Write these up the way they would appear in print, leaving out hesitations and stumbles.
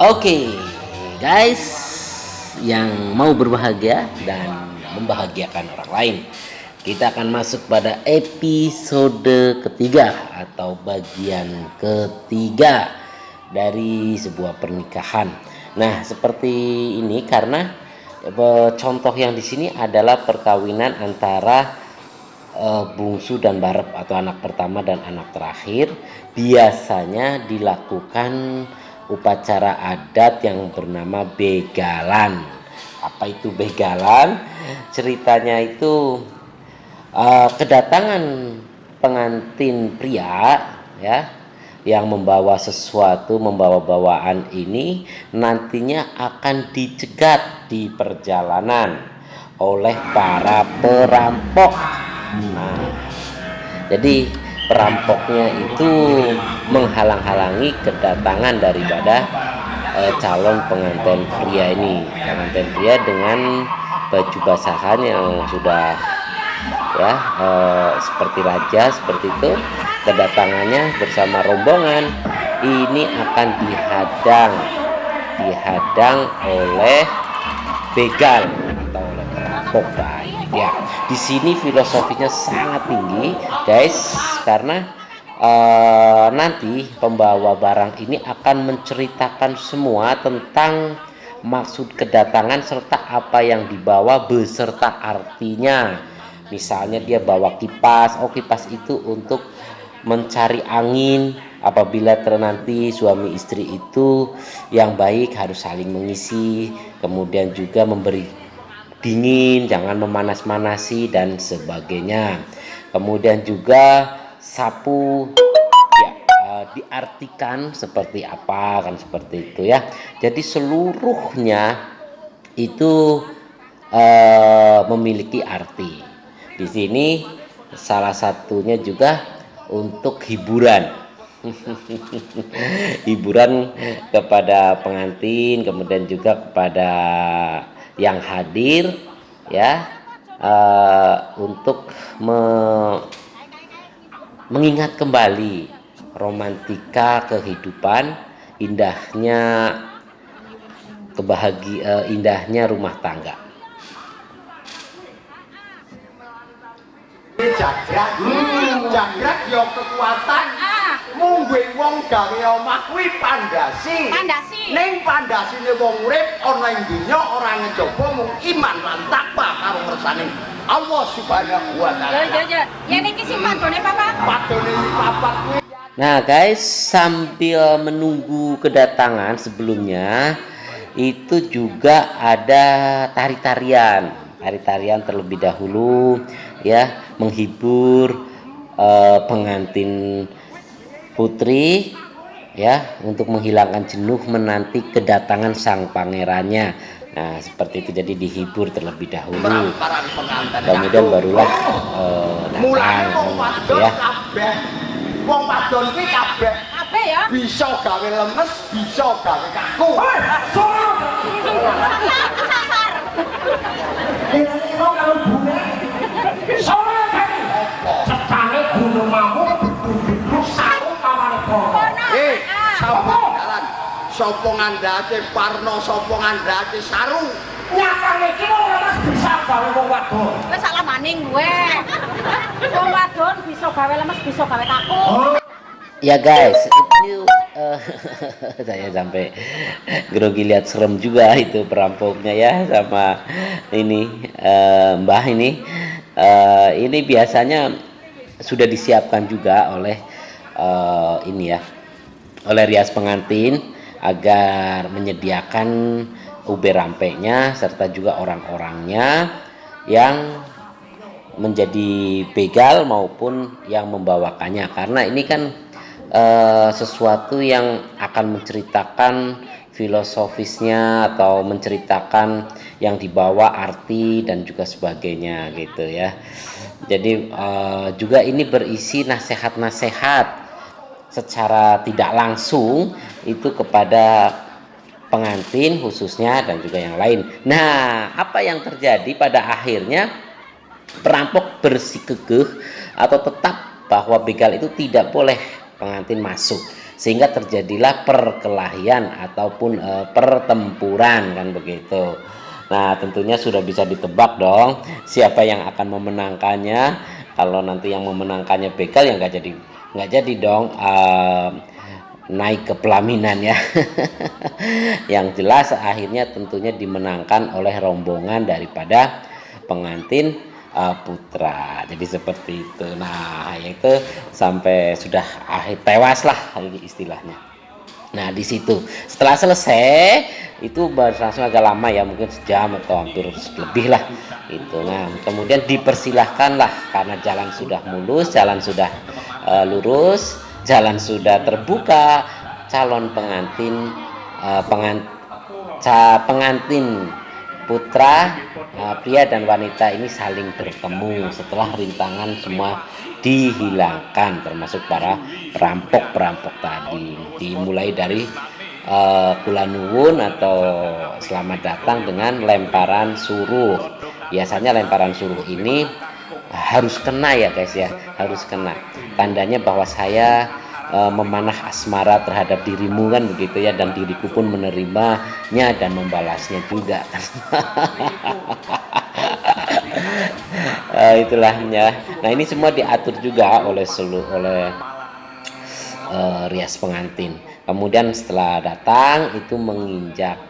Oke, guys, yang mau berbahagia dan membahagiakan orang lain, kita akan masuk pada episode ketiga atau bagian ketiga dari sebuah pernikahan. Nah, seperti ini karena contoh yang di sini adalah perkawinan antara bungsu dan barep atau anak pertama dan anak terakhir. Biasanya dilakukan upacara adat yang bernama begalan. Apa itu begalan? Ceritanya itu kedatangan pengantin pria ya yang membawa sesuatu, membawa bawaan ini nantinya akan dicegat di perjalanan oleh para perampok. Nah, jadi perampoknya itu menghalang-halangi kedatangan daripada calon pengantin pria ini. Pengantin pria dengan baju basahan yang sudah ya seperti raja seperti itu, kedatangannya bersama rombongan ini akan dihadang oleh begal atau oleh perampok. Ya, di sini filosofinya sangat tinggi, guys, karena nanti pembawa barang ini akan menceritakan semua tentang maksud kedatangan serta apa yang dibawa beserta artinya. Misalnya dia bawa kipas, kipas itu untuk mencari angin. Apabila nanti suami istri itu yang baik harus saling mengisi, kemudian juga memberi dingin, jangan memanas-manasi dan sebagainya. Kemudian juga sapu ya, diartikan seperti apa, kan seperti itu ya. Jadi seluruhnya itu memiliki arti. Di sini salah satunya juga untuk hiburan. Hiburan kepada pengantin, kemudian juga kepada yang hadir ya, untuk mengingat kembali romantika kehidupan, indahnya indahnya rumah tangga. Jagrak yo kekuatan mungguing wong gawe omah kuwi pandasi. Ning pandasine wong urip ana ing donya ora ngejaba mung iman lan takwa karo ngersane Allah Subhanahu wa taala. Yo. Ya niki sing padone papat. Padone papat kuwi. Nah, guys, sambil menunggu kedatangan sebelumnya itu juga ada tari-tarian terlebih dahulu ya, menghibur pengantin putri ya, untuk menghilangkan jenuh menanti kedatangan sang pangerannya. Nah, seperti itu, jadi dihibur terlebih dahulu. Kemudian barulah datang ya. Wong wadon kuwi kabeh ya. Bisa gawe lemes, bisa gawe kaku. Kalau bune sore kan secane gunung mamu betul-betul sarung kamane kono. Sapa dalan? Sapa ngandhate parno, sapa ngandhate sarung? Nyatane iki wong lemes bisa gawe wong wadon. Wis salah maning gue. Wong wadon bisa gawe lemes, bisa gawe kaku. Ya guys, itu saya sampai grogi lihat, serem juga itu perampoknya ya, sama ini Mbah ini. Ini biasanya sudah disiapkan juga oleh ini ya, oleh rias pengantin agar menyediakan ube rampenya serta juga orang-orangnya yang menjadi begal maupun yang membawakannya, karena ini kan sesuatu yang akan menceritakan filosofisnya atau menceritakan yang dibawa arti dan juga sebagainya gitu ya. Jadi juga ini berisi nasihat-nasihat secara tidak langsung itu kepada pengantin khususnya dan juga yang lain. Nah, apa yang terjadi pada akhirnya, perampok bersikukuh atau tetap bahwa begal itu tidak boleh pengantin masuk sehingga terjadilah perkelahian ataupun pertempuran kan begitu. Nah, tentunya sudah bisa ditebak dong siapa yang akan memenangkannya. Kalau nanti yang memenangkannya begal ya nggak jadi dong naik ke pelaminan ya. Yang jelas akhirnya tentunya dimenangkan oleh rombongan daripada pengantin putra. Jadi seperti itu. Nah, itu sampai sudah akhir tewas lah istilahnya. Nah, di situ setelah selesai itu berlangsung agak lama ya, mungkin sejam atau hampir lebih lah itu. Nah, kemudian dipersilahkan lah karena jalan sudah mulus, jalan sudah lurus, jalan sudah terbuka, calon pengantin pengantin putra pria dan wanita ini saling bertemu setelah rintangan semua dihilangkan, termasuk para perampok tadi. Dimulai dari kula nuwun atau selamat datang dengan lemparan suruh. Biasanya lemparan suruh ini harus kena ya guys ya, harus kena. Tandanya bahwa saya memanah asmara terhadap dirimu kan begitu ya, dan diriku pun menerimanya dan membalasnya juga. Itulah ya. Nah, ini semua diatur juga oleh rias pengantin. Kemudian setelah datang itu menginjak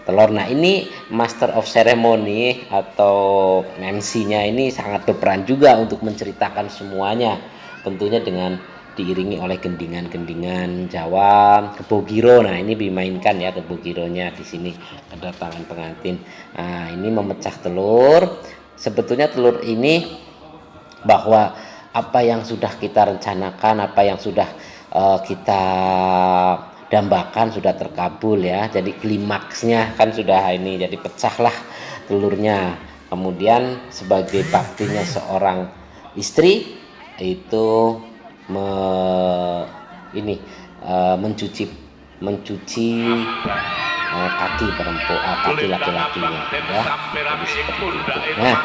telur. Nah, ini master of ceremony atau MC-nya ini sangat berperan juga untuk menceritakan semuanya, tentunya dengan diiringi oleh gendingan-gendingan Jawa, kebogiro. Nah, ini dimainkan ya kebogironya di sini kedatangan pengantin. Nah, ini memecah telur. Sebetulnya telur ini bahwa apa yang sudah kita rencanakan, apa yang sudah kita dambakan sudah terkabul ya. Jadi klimaksnya kan sudah ini, jadi pecahlah telurnya. Kemudian sebagai baktinya seorang istri itu mencuci kaki perempuan, kaki laki-lakinya ya. Jadi seperti itu. Nah,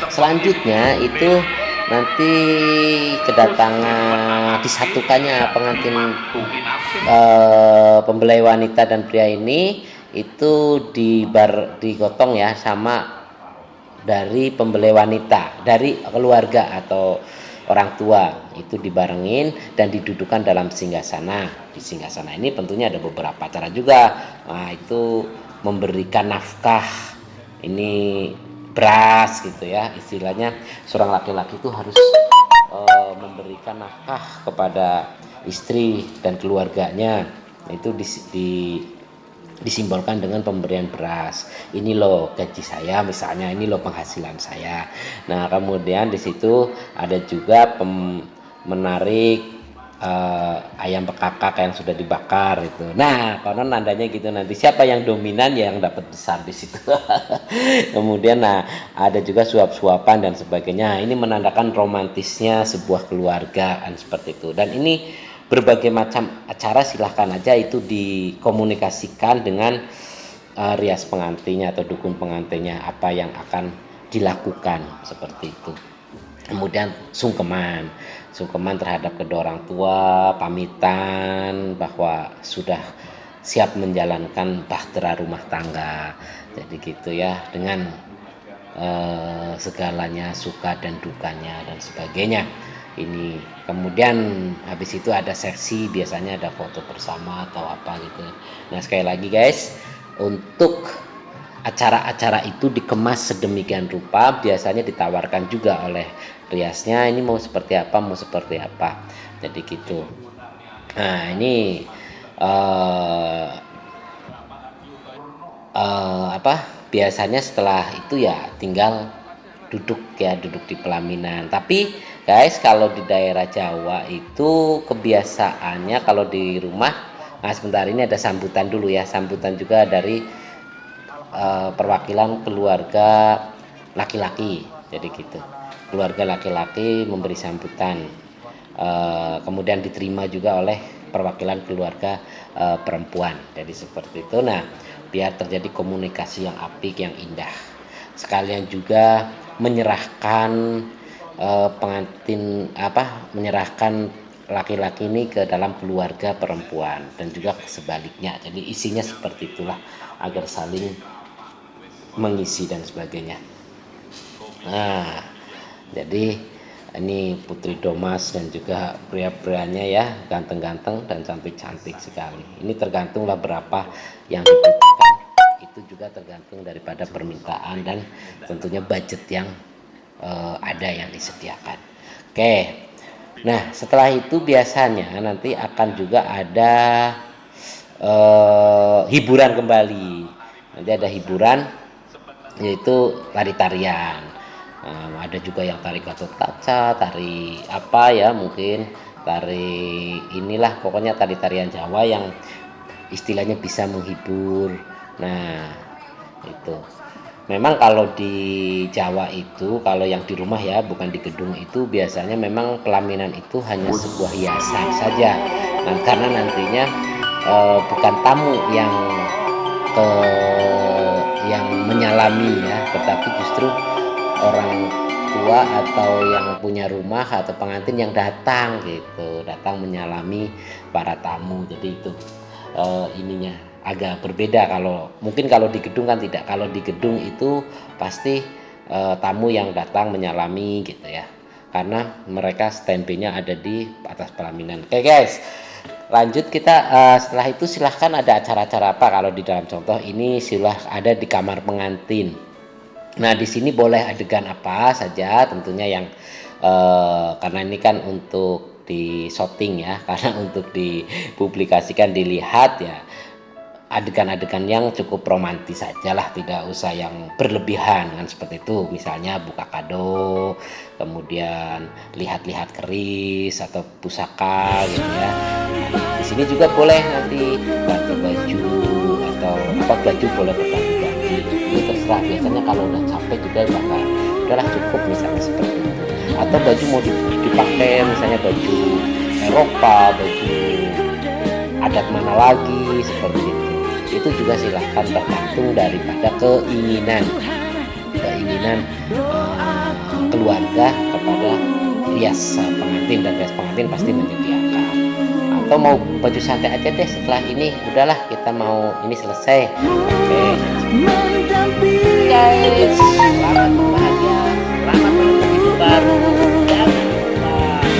selanjutnya itu nanti kedatangan disatukannya pengantin pembelai wanita dan pria ini itu digotong ya sama dari pembelai wanita, dari keluarga atau orang tua, itu dibarengin dan didudukan dalam singgasana. Di singgasana ini tentunya ada beberapa cara juga. Nah, itu memberikan nafkah, ini beras gitu ya, istilahnya seorang laki-laki itu harus memberikan nafkah kepada istri dan keluarganya. Itu disimbolkan dengan pemberian beras. Ini loh gaji saya misalnya, ini loh penghasilan saya. Nah, kemudian di situ ada juga menarik ayam bekakak yang sudah dibakar itu. Nah, konon nandanya gitu, nanti siapa yang dominan ya yang dapat besar di situ. Kemudian nah, ada juga suap-suapan dan sebagainya. Ini menandakan romantisnya sebuah keluarga kan seperti itu. Dan ini berbagai macam acara silahkan aja itu dikomunikasikan dengan rias pengantinnya atau dukun pengantinnya apa yang akan dilakukan seperti itu. Kemudian sungkeman terhadap kedua orang tua, pamitan bahwa sudah siap menjalankan bahtera rumah tangga. Jadi gitu ya, dengan segalanya suka dan dukanya dan sebagainya. Ini kemudian habis itu ada sesi, biasanya ada foto bersama atau apa gitu. Nah, sekali lagi guys, untuk acara-acara itu dikemas sedemikian rupa, biasanya ditawarkan juga oleh riasnya, ini mau seperti apa, jadi gitu. Nah, ini biasanya setelah itu ya tinggal duduk di pelaminan. Tapi guys, kalau di daerah Jawa itu kebiasaannya kalau di rumah, nah sebentar ini ada sambutan dulu ya, sambutan juga dari perwakilan keluarga laki-laki. Jadi gitu, keluarga laki-laki memberi sambutan, kemudian diterima juga oleh perwakilan keluarga perempuan. Jadi seperti itu. Nah, biar terjadi komunikasi yang apik, yang indah. Sekalian juga menyerahkan menyerahkan laki-laki ini ke dalam keluarga perempuan dan juga sebaliknya. Jadi isinya seperti itulah agar saling mengisi dan sebagainya. Nah, jadi ini Putri Domas dan juga pria-prianya ya, ganteng-ganteng dan cantik-cantik sekali. Ini tergantunglah berapa yang dibutuhkan, itu juga tergantung daripada permintaan dan tentunya budget yang ada yang disediakan. Oke, nah setelah itu biasanya nanti akan juga ada hiburan kembali. Nanti ada hiburan yaitu tari-tarian. Ada juga yang tari Gatot Kaca, tari apa ya, mungkin tari inilah, pokoknya tari-tarian Jawa yang istilahnya bisa menghibur. Nah itu memang kalau di Jawa itu, kalau yang di rumah ya, bukan di gedung itu, biasanya memang pelaminan itu hanya sebuah hiasan saja. Nah, karena nantinya bukan tamu yang menyalami ya, tetapi justru orang tua atau yang punya rumah atau pengantin yang datang gitu, datang menyalami para tamu. Jadi itu ininya agak berbeda. Kalau mungkin kalau di gedung kan tidak. Kalau di gedung itu pasti tamu yang datang menyalami gitu ya, karena mereka standby-nya ada di atas pelaminan. Oke guys, lanjut kita. Setelah itu silahkan ada acara-acara apa. Kalau di dalam contoh ini silahkan ada di kamar pengantin. Nah di sini boleh adegan apa saja, tentunya yang karena ini kan untuk di shooting ya, karena untuk dipublikasikan dilihat ya, adegan-adegan yang cukup romantis saja lah, tidak usah yang berlebihan kan, seperti itu. Misalnya buka kado, kemudian lihat-lihat keris atau pusaka gitu ya. Nah, di sini juga boleh nanti ganti baju atau apa, baju boleh berganti-ganti. Itu terserah. Biasanya kalau udah capek juga udahlah cukup misalnya seperti itu. Atau baju mau dipakai misalnya baju Eropa, baju adat mana lagi seperti itu juga silahkan, tergantung daripada keinginan keluarga kepada rias pengantin, dan rias pengantin pasti menyediakan. Atau mau baju santai aja deh, setelah ini udahlah kita mau ini selesai. Oke guys, selamat berbahagia, selamat menempuh hidup baru. Jangan lupa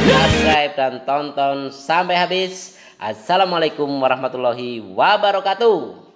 subscribe dan tonton sampai habis. Assalamualaikum warahmatullahi wabarakatuh.